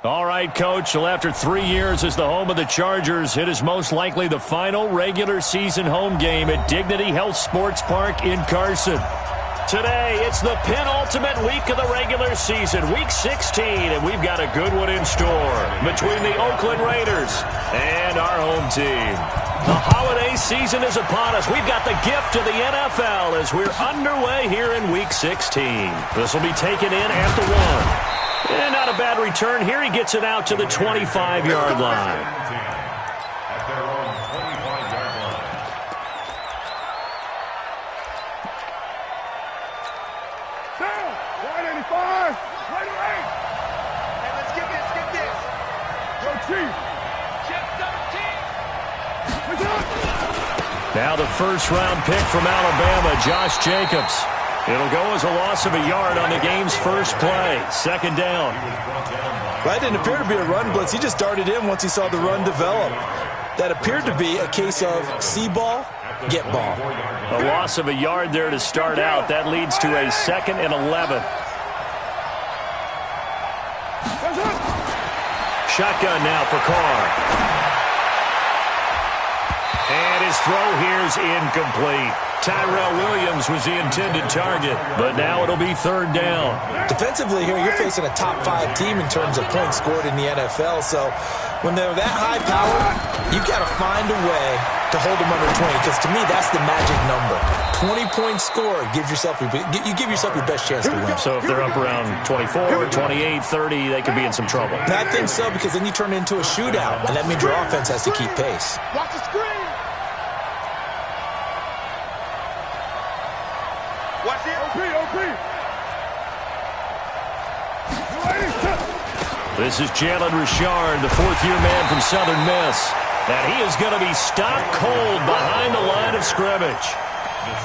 All right, Coach. Well, after 3 years as the home of the Chargers, it is most likely the final regular season home game at Dignity Health Sports Park in Carson. Today, it's the penultimate week of the regular season, Week 16, and we've got a good one in store between the Oakland Raiders and our home team. The holiday season is upon us. We've got the gift of the NFL as we're underway here in Week 16. This will be taken in at the 1. And not a bad return here. He gets it out to the 25-yard line. Now the first-round pick from Alabama, Josh Jacobs. It'll go as a loss of a yard on the game's first play. Second down. That didn't appear to be a run blitz. He just darted in once he saw the run develop. That appeared to be a case of see ball, get ball. A loss of a yard there to start out. That leads to a 2nd and 11. Shotgun now for Carr. And his throw here's incomplete. Tyrell Williams was the intended target, but now it'll be 3rd down. Defensively here, you're facing a top 5 team in terms of points scored in the NFL, so when they're that high powered, you've got to find a way to hold them under 20, because to me, that's the magic number. 20-point score, you give yourself your best chance to win. So if they're up around 24, 28, 30, they could be in some trouble. And I think so, because then you turn it into a shootout, and that means your offense has to keep pace. Watch the screen. Watch it. OP. This is Jalen Richard, the 4th-year man from Southern Miss. And he is going to be stopped cold behind the line of scrimmage.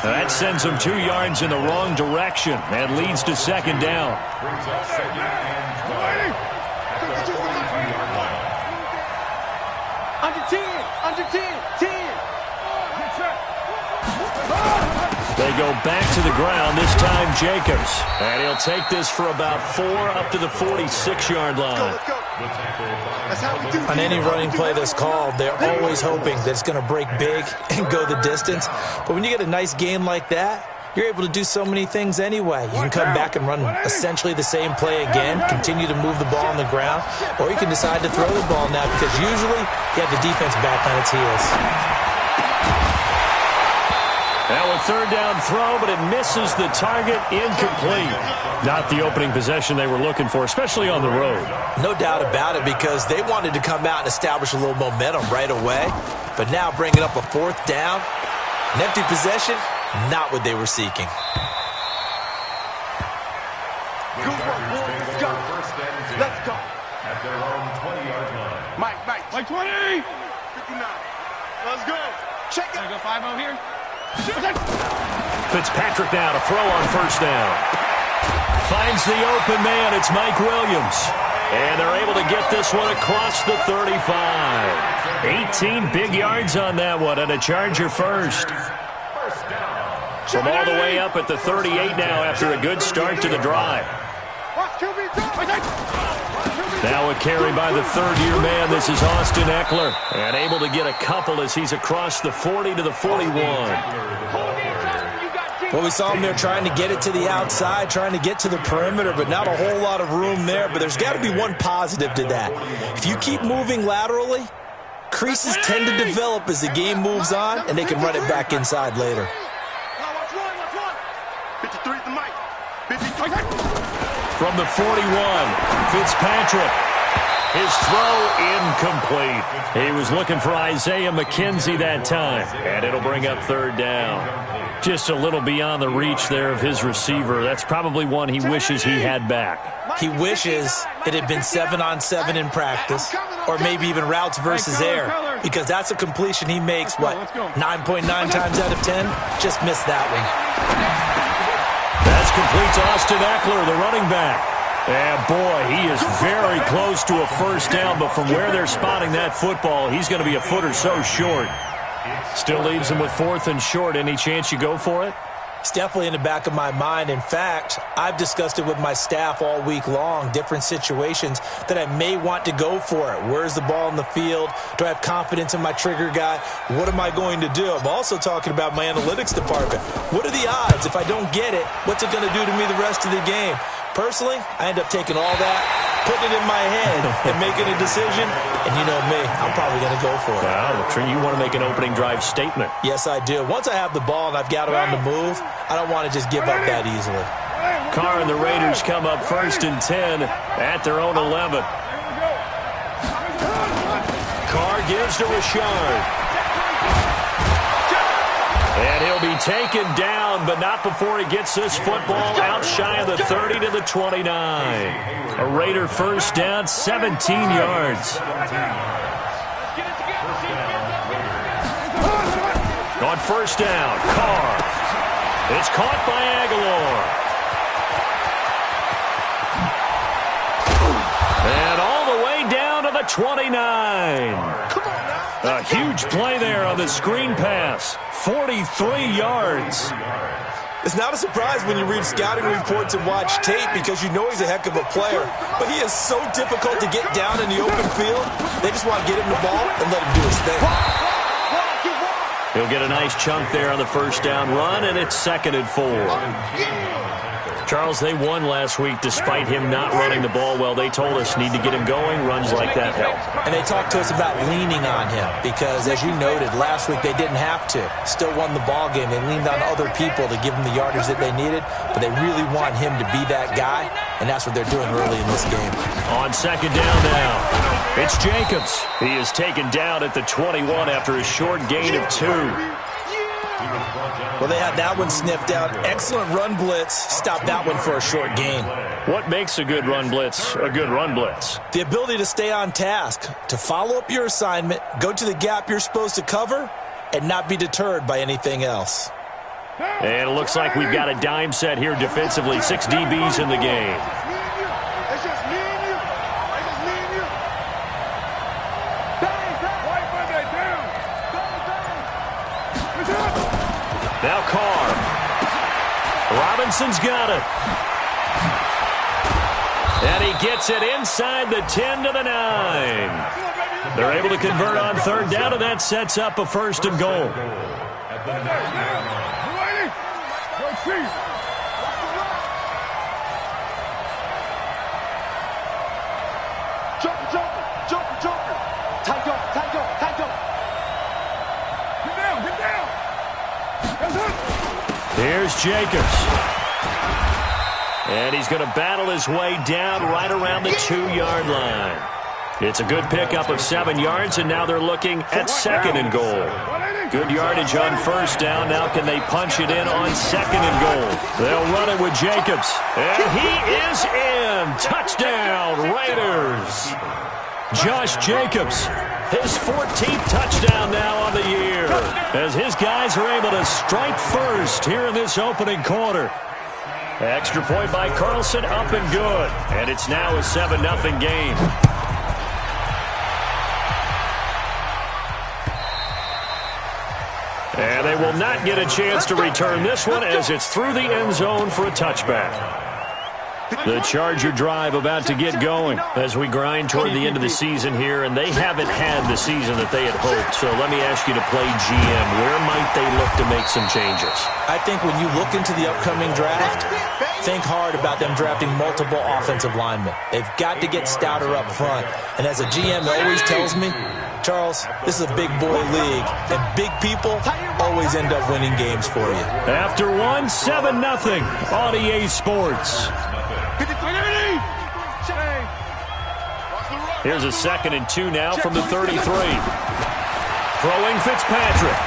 That sends him 2 yards in the wrong direction and leads to 2nd down. Under 10. They go back to the ground, this time Jacobs. And he'll take this for about 4 up to the 46-yard line. On any running play that's called, they're always hoping that it's going to break big and go the distance. But when you get a nice game like that, you're able to do so many things anyway. You can come back and run essentially the same play again, continue to move the ball on the ground, or you can decide to throw the ball now because usually you have the defense back on its heels. Now a 3rd down throw, but it misses the target, incomplete. Not the opening possession they were looking for, especially on the road. No doubt about it, because they wanted to come out and establish a little momentum right away. But now bringing up a 4th down, an empty possession, not what they were seeking. Good work, boys. Let's go. Let's go. At their own 20-yard line. Mike 20. 59. Let's go. Check it. Go 5-0 here. Fitzpatrick now to throw on 1st down. Finds the open man. It's Mike Williams. And they're able to get this one across the 35. 18 big yards on that one, and a Charger first. From all the way up at the 38 now after a good start to the drive. Now a carry by the 3rd-year man. This is Austin Eckler. And able to get a couple as he's across the 40 to the 41. Well, we saw him there trying to get it to the outside, trying to get to the perimeter, but not a whole lot of room there. But there's got to be one positive to that. If you keep moving laterally, creases tend to develop as the game moves on, and they can run it back inside later. 53 to Mike. 53. From the 41, Fitzpatrick. His throw incomplete. He was looking for Isaiah McKenzie that time, and it'll bring up 3rd down. Just a little beyond the reach there of his receiver. That's probably one he wishes he had back. He wishes it had been 7-on-7 in practice, or maybe even routes versus air, because that's a completion he makes, 9.9 times out of 10? Just missed that one. That's complete to Austin Eckler, the running back. And boy, he is very close to a 1st down, but from where they're spotting that football, he's going to be a foot or so short. Still leaves him with 4th and short. Any chance you go for it? It's definitely in the back of my mind. In fact, I've discussed it with my staff all week long, different situations that I may want to go for it. Where's the ball in the field? Do I have confidence in my trigger guy? What am I going to do? I'm also talking about my analytics department. What are the odds? If I don't get it, what's it going to do to me the rest of the game? Personally, I end up taking all that, putting it in my head, and making a decision. And you know me, I'm probably going to go for it. Well, you want to make an opening drive statement. Yes, I do. Once I have the ball and I've got around the move, I don't want to just give up that easily. Carr and the Raiders come up 1st and 10 at their own 11. Carr gives to Richard. And he'll be taken down, but not before he gets this football out shy of the 30 to the 29. A Raider first down, 17 yards. On first down, Carr. It's caught by Aguilar. And all the way down to the 29. A huge play there on the screen pass. 43 yards. It's not a surprise when you read scouting reports and watch tape because you know he's a heck of a player. But he is so difficult to get down in the open field. They just want to get him the ball and let him do his thing. He'll get a nice chunk there on the first down run, and it's 2nd and 4. Charles, they won last week despite him not running the ball well. They told us need to get him going. Runs like that help. And they talked to us about leaning on him because, as you noted, last week they didn't have to. Still won the ball game. They leaned on other people to give them the yardage that they needed, but they really want him to be that guy, and that's what they're doing early in this game. On 2nd down now, it's Jacobs. He is taken down at the 21 after a short gain of 2. Well, they had that one sniffed out. Excellent run blitz. Stopped that one for a short gain. What makes a good run blitz a good run blitz? The ability to stay on task, to follow up your assignment, go to the gap you're supposed to cover, and not be deterred by anything else. And it looks like we've got a dime set here defensively. 6 DBs in the game. Now Carr. Robinson's got it. And he gets it inside the 10 to the 9. They're able to convert on 3rd down, and that sets up a 1st and goal. Here's Jacobs. And he's going to battle his way down right around the 2-yard line. It's a good pickup of 7 yards, and now they're looking at 2nd and goal. Good yardage on first down. Now can they punch it in on 2nd and goal? They'll run it with Jacobs. And he is in. Touchdown, Raiders. Josh Jacobs, his 14th touchdown now on the year, as his guys are able to strike first here in this opening quarter. Extra point by Carlson, up and good. And it's now a 7-0 game. And they will not get a chance to return this one as it's through the end zone for a touchback. The Charger drive about to get going as we grind toward the end of the season here, and they haven't had the season that they had hoped. So let me ask you to play GM. Where might they look to make some changes? I think when you look into the upcoming draft, think hard about them drafting multiple offensive linemen. They've got to get stouter up front. And as a GM always tells me, Charles, this is a big boy league, and big people always end up winning games for you. After one, 7-0 on EA Sports. Here's a 2nd and 2 now from the 33. Throwing Fitzpatrick.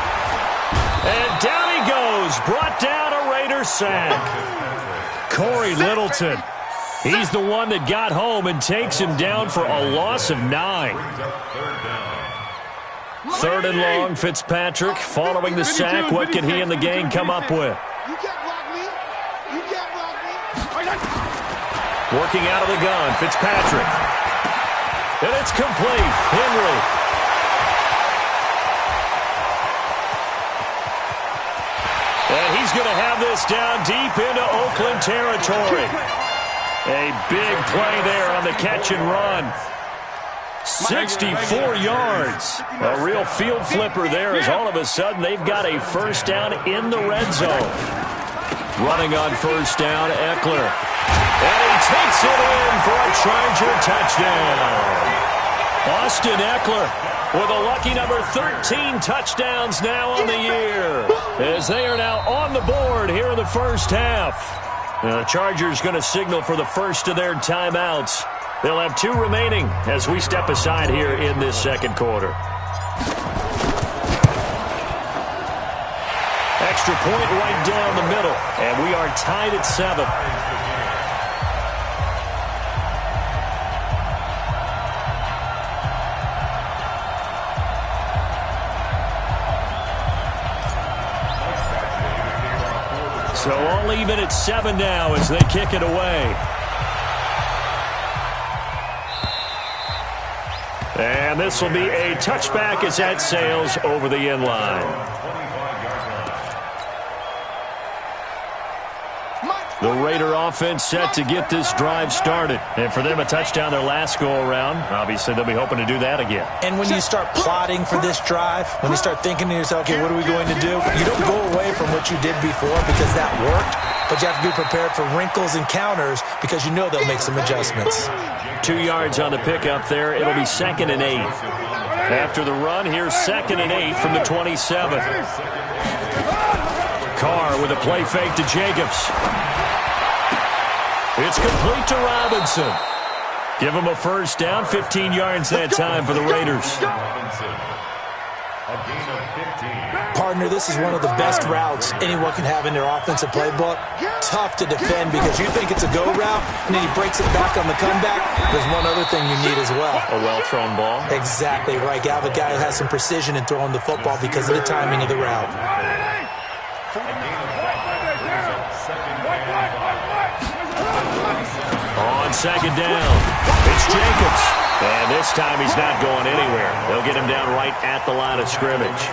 And down he goes. Brought down a Raider sack. Corey Littleton. He's the one that got home and takes him down for a loss of 9. 3rd and long, Fitzpatrick following the sack. What can he and the gang come up with? Working out of the gun, Fitzpatrick. And it's complete. Henry. And he he's going to have this down deep into Oakland territory. A big play there on the catch and run. 64 yards. A real field flipper there as all of a sudden they've got a first down in the red zone. Running on first down, Eckler. And he takes it in for a Charger touchdown. Austin Eckler with a lucky number 13 touchdowns now on the year, as they are now on the board here in the first half. Now the Chargers going to signal for the first of their timeouts. They'll have 2 remaining as we step aside here in this second quarter. Extra point right down the middle, and we are tied at 7. So all even at 7 now as they kick it away. And this will be a touchback as that sails over the end line. The Raider offense set to get this drive started. And for them, a touchdown their last go-around. Obviously, they'll be hoping to do that again. And when you start plotting for this drive, when you start thinking to yourself, okay, what are we going to do? You don't go away from what you did before because that worked, but you have to be prepared for wrinkles and counters because you know they'll make some adjustments. 2 yards on the pickup there. It'll be 2nd and 8. After the run, here's 2nd and 8 from the 27. Carr with a play fake to Jacobs. It's complete to Robinson. Give him a first down, 15 yards that time for the Raiders. Partner, this is one of the best routes anyone can have in their offensive playbook. Tough to defend because you think it's a go route, and then he breaks it back on the comeback. There's one other thing you need as well. A well-thrown ball. Exactly right. You have a guy who has some precision in throwing the football because of the timing of the route. On 2nd down, it's Jacobs. And this time he's not going anywhere. They'll get him down right at the line of scrimmage.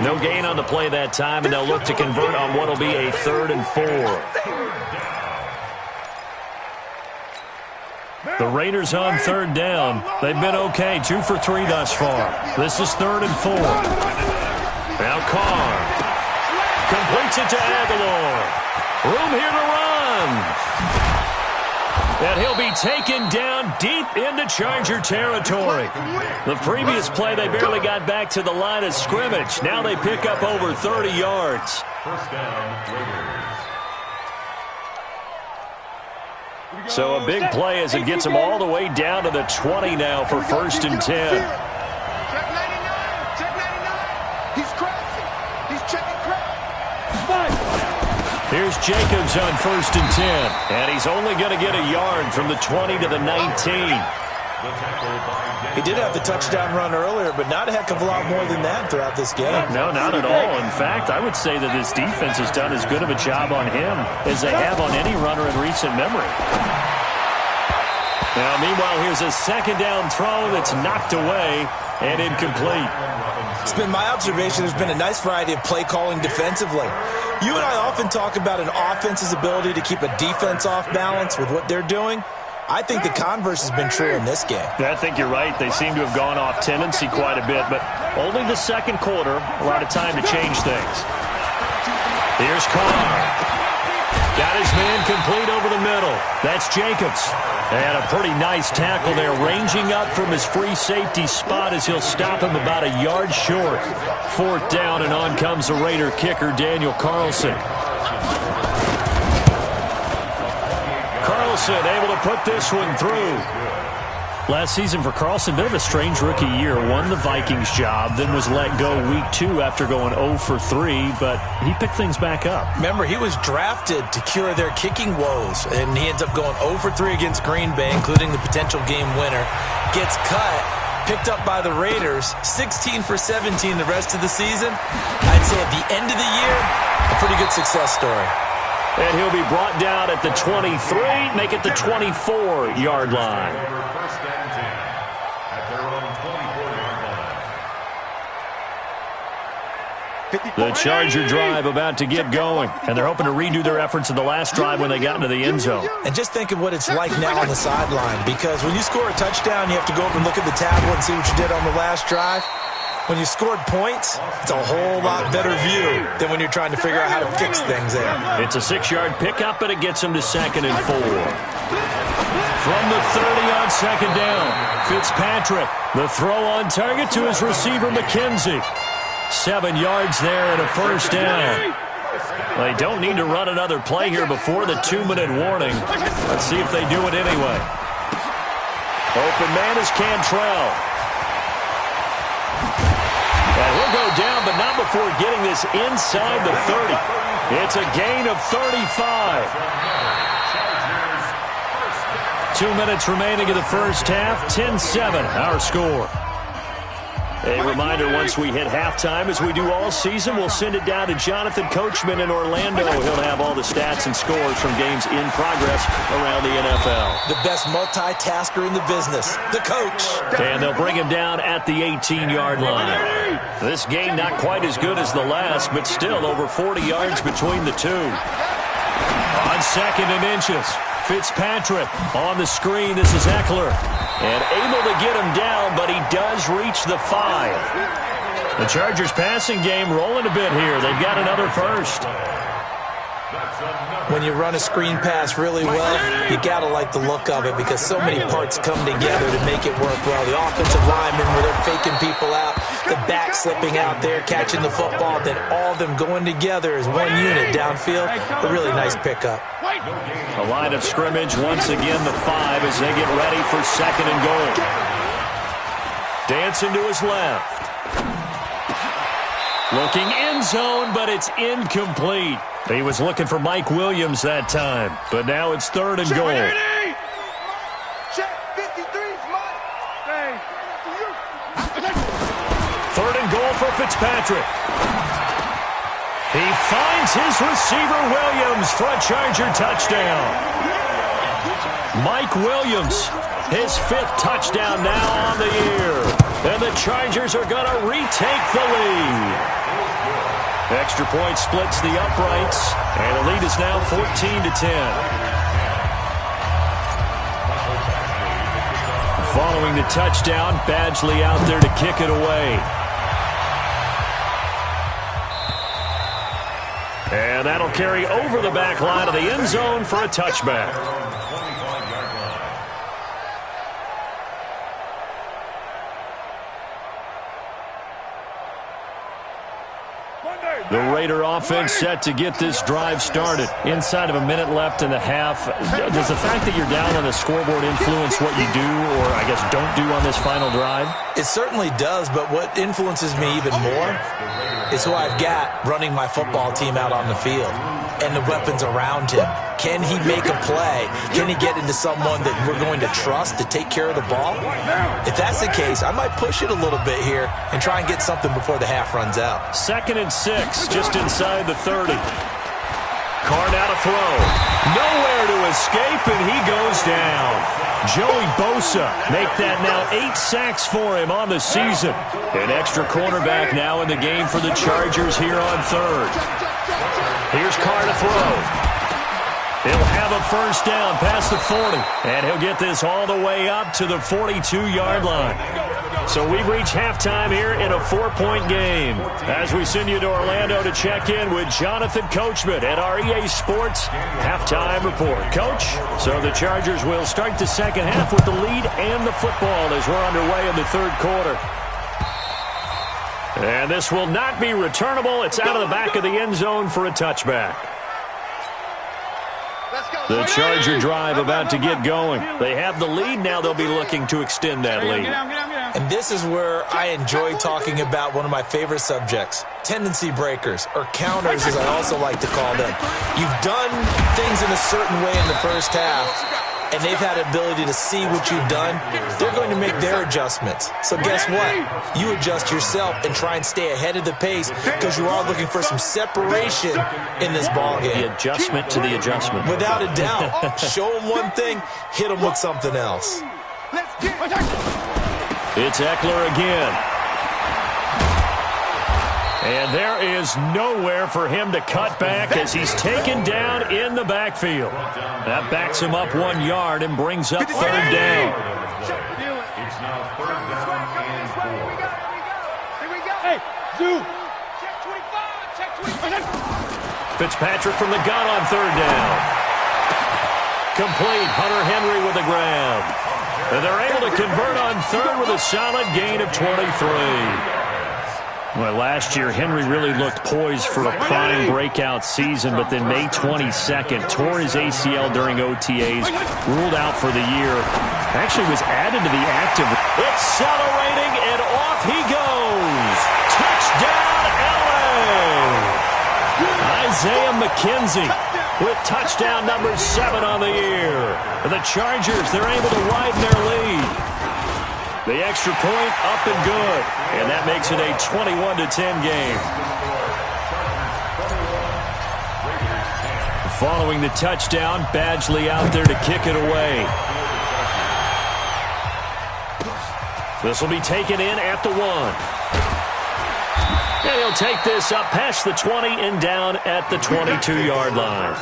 No gain on the play that time, and they'll look to convert on what will be a 3rd and 4. The Raiders on 3rd down. They've been okay, 2 for 3 thus far. This is 3rd and 4. Now Carr completes it to Aguilar. Room here to run. And he'll be taken down deep into Charger territory. The previous play, they barely got back to the line of scrimmage. Now they pick up over 30 yards. First down, Raiders. So a big play as it gets them all the way down to the 20 now for 1st and 10. Check 99. Check 99. He's crossing. He's checking cross. Here's Jacobs on 1st and 10. And he's only going to get a yard from the 20 to the 19. He did have the touchdown run earlier, but not a heck of a lot more than that throughout this game. No, not at all. In fact, I would say that this defense has done as good of a job on him as they have on any runner in recent memory. Now, meanwhile, here's a 2nd down throw that's knocked away and incomplete. It's been my observation there's been a nice variety of play calling defensively. You and I often talk about an offense's ability to keep a defense off balance with what they're doing. I think the converse has been true in this game. I think you're right. They seem to have gone off tendency quite a bit, but only the second quarter, a lot of time to change things. Here's Carr. Got his man complete over the middle. That's Jacobs. And a pretty nice tackle there, ranging up from his free safety spot as he'll stop him about a yard short. 4th down, and on comes the Raider kicker, Daniel Carlson. Carlson able to put this one through. Last season for Carlson, bit of a strange rookie year. Won the Vikings job, then was let go week 2 after going 0 for 3, but he picked things back up. Remember, he was drafted to cure their kicking woes, and he ends up going 0 for 3 against Green Bay, including the potential game winner. Gets cut, picked up by the Raiders, 16 for 17 the rest of the season. I'd say at the end of the year, a pretty good success story. And he'll be brought down at the 23, make it the 24-yard line. First and 10 at their own 24-yard line. The Charger drive about to get going, and they're hoping to redo their efforts in the last drive when they got into the end zone. And just think of what it's like now on the sideline, because when you score a touchdown, you have to go up and look at the tablet and see what you did on the last drive. When you scored points, it's a whole lot better view than when you're trying to figure out how to fix things there. It's a 6-yard pickup, but it gets them to 2nd and 4. From the 30 on 2nd down, Fitzpatrick, the throw on target to his receiver, McKenzie. 7 yards there and a 1st down. They don't need to run another play here before the 2-minute warning. Let's see if they do it anyway. Open man is Cantrell. And he'll go down, but not before getting this inside the 30. It's a gain of 35. 2 minutes remaining in the first half. 10-7, our score. A reminder, once we hit halftime, as we do all season, we'll send it down to Jonathan Coachman in Orlando. He'll have all the stats and scores from games in progress around the NFL. The best multitasker in the business, the coach. And they'll bring him down at the 18-yard line. This game not quite as good as the last, but still over 40 yards between the two. On 2nd and inches, Fitzpatrick on the screen. This is Eckler. And able to get him down, but he does reach the 5. The Chargers passing game rolling a bit here. They've got another first. When you run a screen pass really well, you got to like the look of it because so many parts come together to make it work well. The offensive linemen, where they're faking people out, the back slipping out there, catching the football, then all of them going together as one unit downfield. A really nice pickup. A line of scrimmage, once again the 5 as they get ready for 2nd and goal. Dancing to his left. Looking end zone, but it's incomplete. He was looking for Mike Williams that time, but now it's 3rd and goal. Check 53's Mike. Hey, 3rd and goal for Fitzpatrick. He finds his receiver Williams for a Charger touchdown. Mike Williams, his 5th touchdown now on the year. And the Chargers are going to retake the lead. Extra point splits the uprights, and the lead is now 14-10. Following the touchdown, Badgley out there to kick it away. And that'll carry over the back line of the end zone for a touchback. The Raider offense set to get this drive started. Inside of a minute left in the half. Does the fact that you're down on the scoreboard influence what you do or, I guess, don't do on this final drive? It certainly does, but what influences me even more is who I've got running my football team out on the field and the weapons around him. Can he make a play? Can he get into someone that we're going to trust to take care of the ball? If that's the case, I might push it a little bit here and try and get something before the half runs out. 2nd and 6, just inside the 30. Carr now to throw. Nowhere to escape, and he goes down. Joey Bosa make that now 8 sacks for him on the season. An extra cornerback now in the game for the Chargers here on 3rd. Here's Carr to throw. He'll have a 1st down past the 40, and he'll get this all the way up to the 42-yard line. So we've reached halftime here in a 4-point game. As we send you to Orlando to check in with Jonathan Coachman at our EA Sports Halftime Report. Coach, so the Chargers will start the second half with the lead and the football as we're underway in the 3rd quarter. And this will not be returnable. It's out of the back of the end zone for a touchback. The Charger drive about to get going. They have the lead. Now they'll be looking to extend that lead. And this is where I enjoy talking about one of my favorite subjects, tendency breakers, or counters as I also like to call them. You've done things in a certain way in the first half, and they've had the ability to see what you've done. They're going to make their adjustments. So guess what? You adjust yourself and try and stay ahead of the pace because you are looking for some separation in this ballgame. The adjustment to the adjustment. Without a doubt. Show them one thing, hit them with something else. It's Eckler again. And there is nowhere for him to cut back as he's taken down in the backfield. That backs him up 1 yard and brings up third down. It's now third down and 4. Here we go. Hey, Zoo. Check 25. Check 25. Fitzpatrick from the gun on third down. Complete. Hunter Henry with the grab. And they're able to convert on third with a solid gain of 23. Well, last year, Henry really looked poised for a prime breakout season, but then May 22nd, tore his ACL during OTAs, ruled out for the year. Actually was added to the active. Accelerating, and off he goes. Touchdown, LA! Isaiah McKenzie with touchdown number 7 on the year. The Chargers, they're able to widen their lead. The extra point up and good, and that makes it a 21-10 game. Following the touchdown, Badgley out there to kick it away. This will be taken in at the 1. And he'll take this up past the 20 and down at the 22-yard line.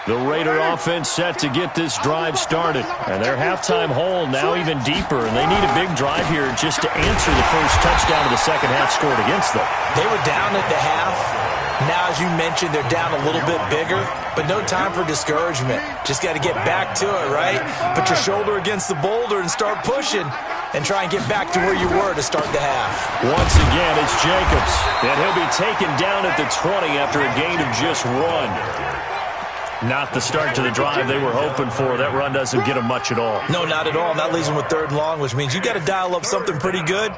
The Raider offense set to get this drive started. And their halftime hole now even deeper, and they need a big drive here just to answer the first touchdown of the second half scored against them. They were down at the half. Now, as you mentioned, they're down a little bit bigger, but no time for discouragement. Just got to get back to it, right? Put your shoulder against the boulder and start pushing and try and get back to where you were to start the half. Once again, it's Jacobs, and he'll be taken down at the 20 after a gain of just 1. Not the start to the drive they were hoping for. That run doesn't get them much at all. No, not at all. And that leaves them with third and long, which means you got to dial up something pretty good.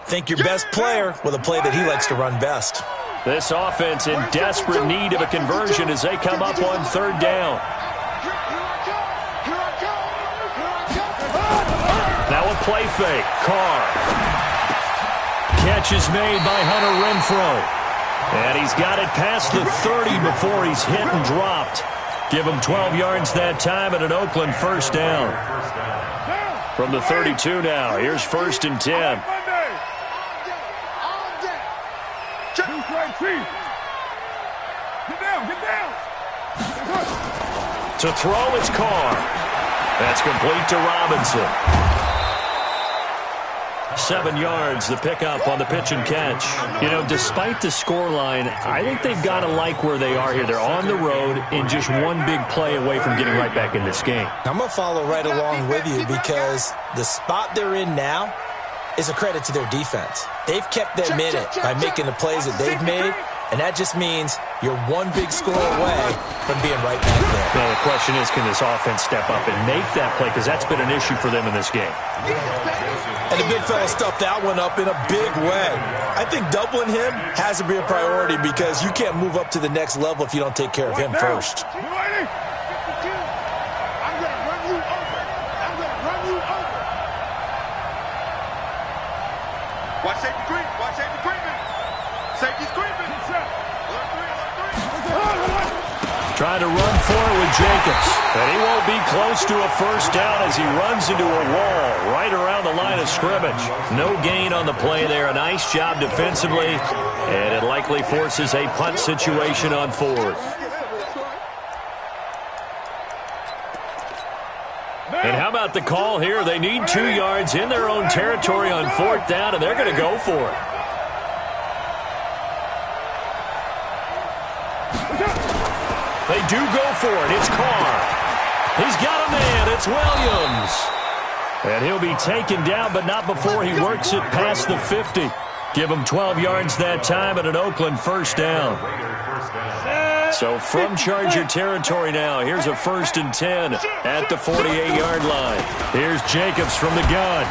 Think your best player with a play that he likes to run best. This offense in desperate need of a conversion as they come up on third down. Now a play fake. Carr. Catch is made by Hunter Renfrow. And he's got it past the 30 before he's hit and dropped. Give him 12 yards that time and an Oakland first down. From the 32 now, here's 1st and 10. To throw, it's Carr. That's complete to Robinson. 7 yards, the pickup on the pitch and catch. You know, despite the scoreline, I think they've got to like where they are here. They're on the road and just one big play away from getting right back in this game. I'm going to follow right along with you because the spot they're in now is a credit to their defense. They've kept them in it by making the plays that they've made, and that just means you're one big score away from being right back there. Now, the question is, can this offense step up and make that play? Because that's been an issue for them in this game. And the big fella stuffed that one up in a big way. I think doubling him has to be a priority because you can't move up to the next level if you don't take care of him first. Watch safety creep. Watch safety creeping. Safety's creeping. Trying to run for it with Jacobs. And he won't be close to a first down as he runs into a wall right around the line of scrimmage. No gain on the play there. A nice job defensively. And it likely forces a punt situation on 4th. And how about the call here? They need 2 yards in their own territory on 4th down, and they're going to go for it. They do go for it. It's Carr. He's got a man. It's Williams. And he'll be taken down, but not before he works it past the 50. Give him 12 yards that time and an Oakland first down. So from Charger territory now, here's a 1st and 10 at the 48-yard line. Here's Jacobs from the gun.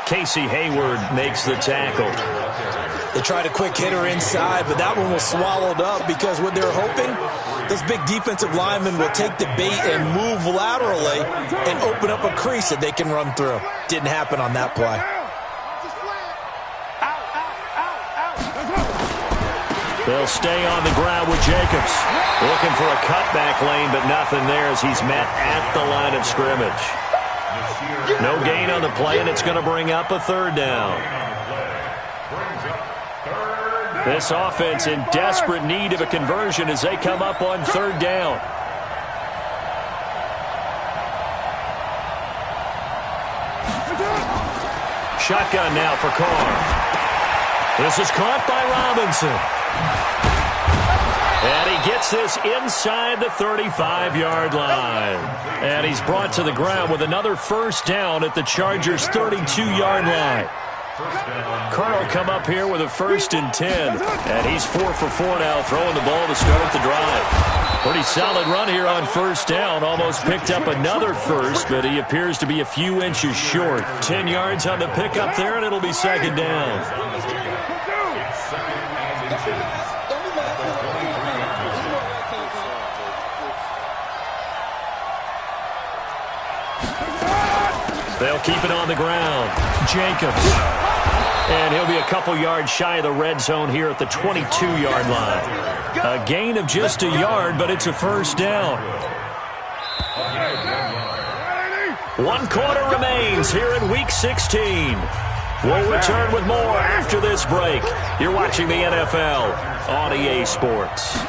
Casey Hayward makes the tackle. They tried a quick hitter inside, but that one was swallowed up because what they're hoping, this big defensive lineman will take the bait and move laterally and open up a crease that they can run through. Didn't happen on that play. They'll stay on the ground with Jacobs. Looking for a cutback lane, but nothing there as he's met at the line of scrimmage. No gain on the play, and it's going to bring up a third down. This offense in desperate need of a conversion as they come up on third down. Shotgun now for Carr. This is caught by Robinson. And he gets this inside the 35-yard line. And he's brought to the ground with another first down at the Chargers' 32-yard line. Carr will come up here with a 1st and 10. And he's 4 for 4 now, throwing the ball to start the drive. Pretty solid run here on first down. Almost picked up another first, but he appears to be a few inches short. 10 yards on the pickup there, and it'll be second down. They'll keep it on the ground. Jacobs. And he'll be a couple yards shy of the red zone here at the 22-yard line. A gain of just a yard, but it's a first down. 1 quarter remains here in Week 16. We'll return with more after this break. You're watching the NFL on EA Sports.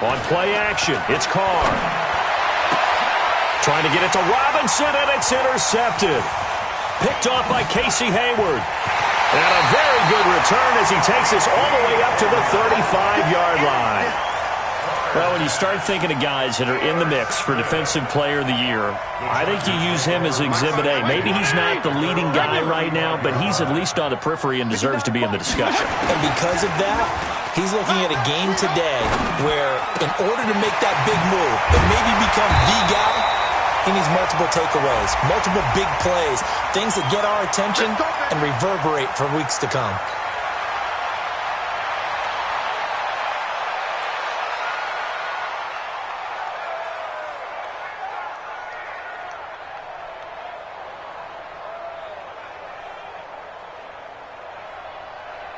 On play action, it's Carr. Trying to get it to Robinson, and it's intercepted. Picked off by Casey Hayward. And a very good return as he takes us all the way up to the 35-yard line. Well, when you start thinking of guys that are in the mix for Defensive Player of the Year, I think you use him as Exhibit A. Maybe he's not the leading guy right now, but he's at least on the periphery and deserves to be in the discussion. And because of that, he's looking at a game today where in order to make that big move and maybe become the guy, he needs multiple takeaways, multiple big plays, things that get our attention and reverberate for weeks to come.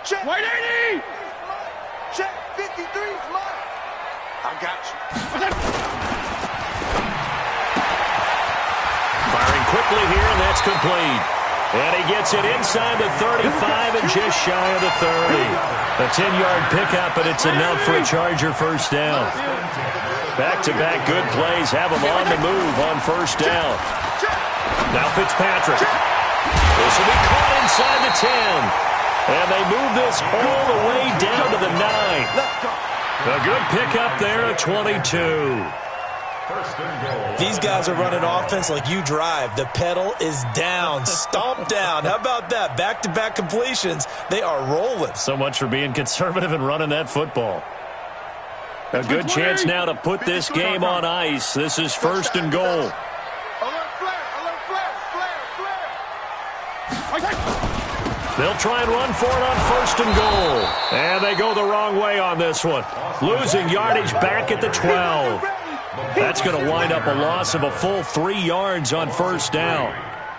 Check 180! Check 53, smart. I got you. Firing quickly here, and that's complete. And he gets it inside the 35 and just shy of the 30. A 10-yard pickup, and it's enough for a Charger first down. Back-to-back good plays have him on the move on first down. Now Fitzpatrick. This will be caught inside the 10. And they move this all the way down to the 9. A good pickup there at 22. These guys are running offense like you drive. The pedal is down, stomped down. How about that? Back-to-back completions. They are rolling. So much for being conservative and running that football. A good chance now to put this game on ice. This is 1st and goal. They'll try and run for it on 1st and goal. And they go the wrong way on this one. Losing yardage back at the 12. That's going to wind up a loss of a full 3 yards on first down.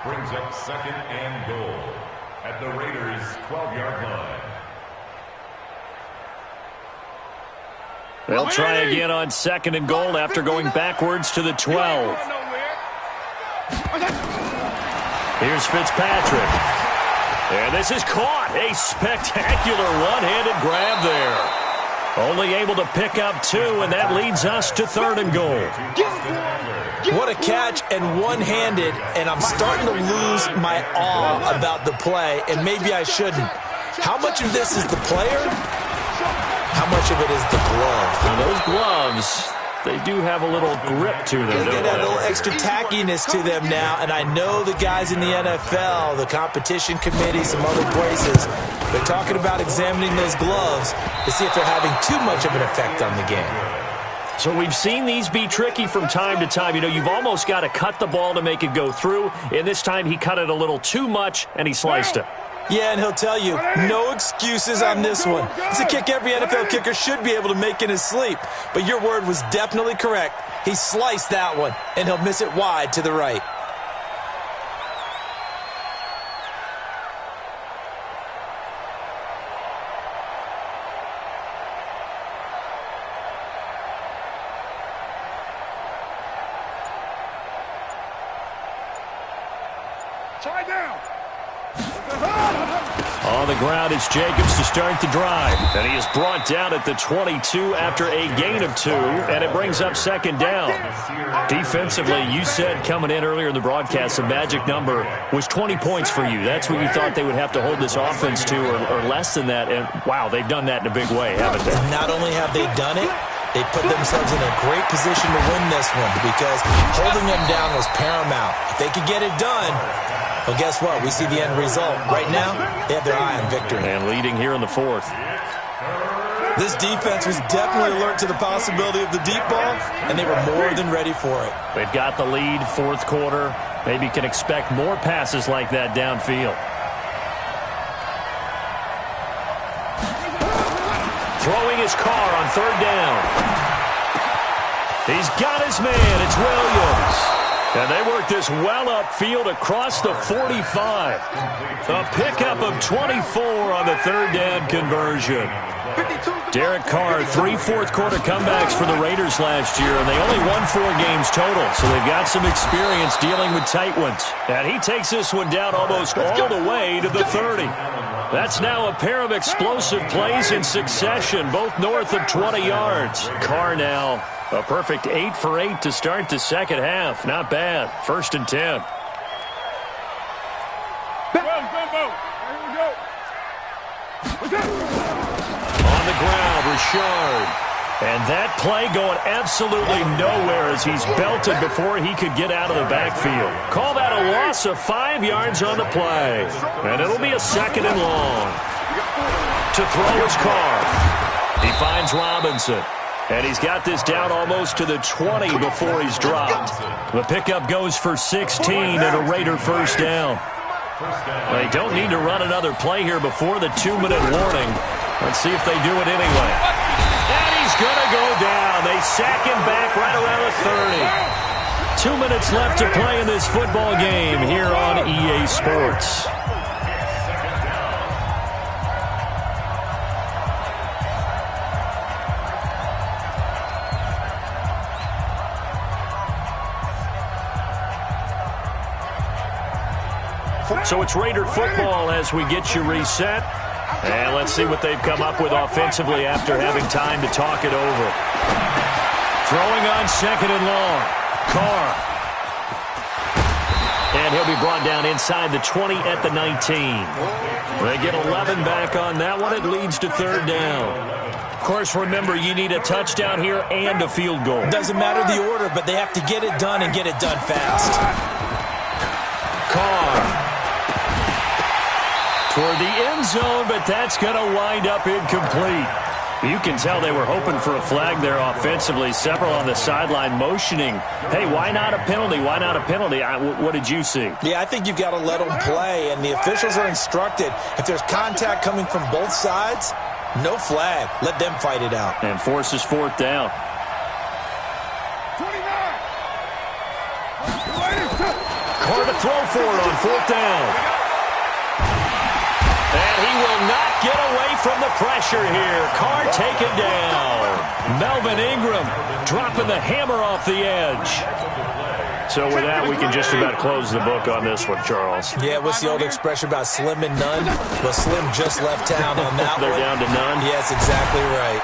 Brings up 2nd and goal at the Raiders' 12-yard line. They'll try again on 2nd and goal after going backwards to the 12. Here's Fitzpatrick. And this is caught. A spectacular one-handed grab there. Only able to pick up 2, and that leads us to 3rd and goal. What a catch and one-handed, and I'm starting to lose my awe about the play, and maybe I shouldn't. How much of this is the player? How much of it is the glove? And those gloves, they do have a little grip to them. They got a little extra tackiness to them now, and I know the guys in the NFL, the competition committee, some other places, they're talking about examining those gloves to see if they're having too much of an effect on the game. So we've seen these be tricky from time to time. You know, you've almost got to cut the ball to make it go through, and this time he cut it a little too much, and he sliced it. Yeah, and he'll tell you, no excuses on this one. It's a kick every NFL kicker should be able to make in his sleep. But your word was definitely correct. He sliced that one, and he'll miss it wide to the right. Try down. On the ground, it's Jacobs to start the drive. And he is brought down at the 22 after a gain of 2, and it brings up second down. Defensively, you said coming in earlier in the broadcast, the magic number was 20 points for you. That's what you thought they would have to hold this offense to, or less than that. And, wow, they've done that in a big way, haven't they? Not only have they done it, they put themselves in a great position to win this one because holding them down was paramount. If they could get it done, well, guess what? We see the end result. Right now, they have their eye on victory. And leading here in the 4th. This defense was definitely alert to the possibility of the deep ball, and they were more than ready for it. They've got the lead, 4th quarter. Maybe can expect more passes like that downfield. Throwing his car on 3rd down. He's got his man. It's Williams. And they work this well upfield across the 45. A pickup of 24 on the 3rd down conversion. Derek Carr, 3 fourth-quarter comebacks for the Raiders last year, and they only won 4 games total, so they've got some experience dealing with tight ones. And he takes this one down almost all the way to the 30. That's now a pair of explosive plays in succession, both north of 20 yards. Carr now a perfect 8 for 8 to start the second half. Not bad. 1st and 10. On the ground, Richard. And that play going absolutely nowhere as he's belted before he could get out of the backfield. Call that a loss of 5 yards on the play. And it'll be a 2nd and long. To throw his Carr. He finds Robinson. And he's got this down almost to the 20 before he's dropped. The pickup goes for 16 and a Raider 1st down. They don't need to run another play here before the 2-minute warning. Let's see if they do it anyway. And he's going to go down. They sack him back right around the 30. 2 minutes left to play in this football game here on EA Sports. So it's Raider football as we get you reset. And let's see what they've come up with offensively after having time to talk it over. Throwing on 2nd and long. Carr. And he'll be brought down inside the 20 at the 19. They get 11 back on that one. It leads to 3rd down. Of course, remember, you need a touchdown here and a field goal. Doesn't matter the order, but they have to get it done and get it done fast. Carr. Toward the end zone, but that's going to wind up incomplete. You can tell they were hoping for a flag there offensively. Several on the sideline motioning, hey, why not a penalty? Why not a penalty? What did you see? Yeah, I think you've got to let them play, and the officials are instructed. If there's contact coming from both sides, no flag. Let them fight it out. And forces 4th down. 29. Carr to throw for it on 4th down. And he will not get away from the pressure here. Carr taken down. Melvin Ingram dropping the hammer off the edge. So with that, we can just about close the book on this one, Charles. Yeah, what's the old expression about slim and none? Well, Slim just left town on that They're one. down to none? Yes, exactly right.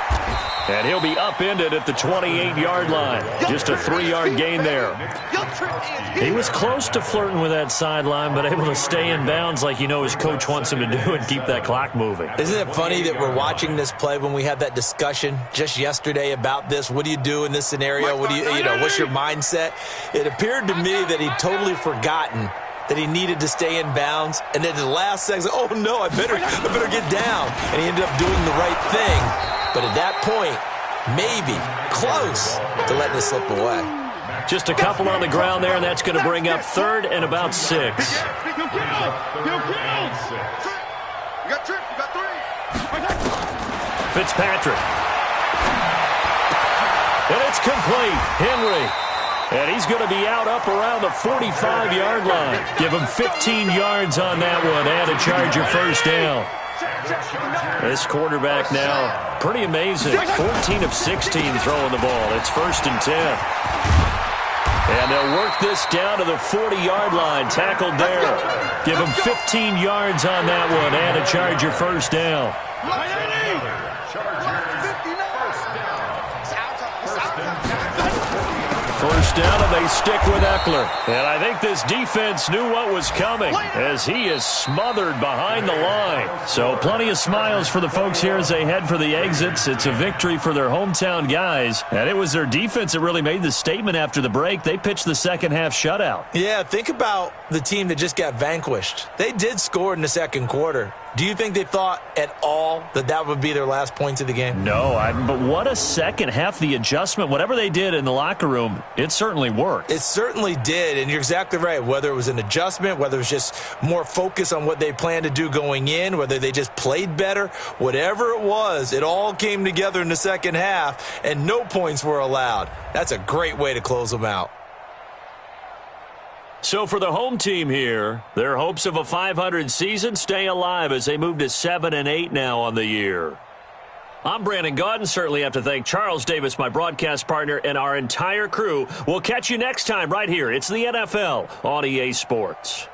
And he'll be upended at the 28-yard line. Just a 3-yard gain there. He was close to flirting with that sideline, but able to stay in bounds like you know his coach wants him to do and keep that clock moving. Isn't it funny that we're watching this play when we had that discussion just yesterday about this? What do you do in this scenario? What do you know, what's your mindset? It appeared to me that he'd totally forgotten that he needed to stay in bounds, and then at the last second, oh no, I better get down. And he ended up doing the right thing. But at that point, maybe close to letting it slip away. Just a couple on the ground there, and that's going to bring up 3rd and about 6. You got 3. Fitzpatrick. And it's complete. Henry. And he's going to be out up around the 45-yard line. Give him 15 yards on that one and a Charger 1st down. This quarterback now, pretty amazing. 14 of 16 throwing the ball. It's 1st and 10. And they'll work this down to the 40-yard line. Tackled there. Give him 15 yards on that one and a Charger first down. First down, and they stick with Eckler. And I think this defense knew what was coming as he is smothered behind the line. So plenty of smiles for the folks here as they head for the exits. It's a victory for their hometown guys. And it was their defense that really made the statement after the break. They pitched the second-half shutout. Yeah, think about the team that just got vanquished. They did score in the second quarter. Do you think they thought at all that that would be their last points of the game? No, but what a second half. The adjustment, whatever they did in the locker room, it certainly worked. It certainly did, and you're exactly right. Whether it was an adjustment, whether it was just more focus on what they planned to do going in, whether they just played better, whatever it was, it all came together in the second half, and no points were allowed. That's a great way to close them out. So for the home team here, their hopes of a 500 season stay alive as they move to 7-8 now on the year. I'm Brandon Gaudin. Certainly have to thank Charles Davis, my broadcast partner, and our entire crew. We'll catch you next time right here. It's the NFL on EA Sports.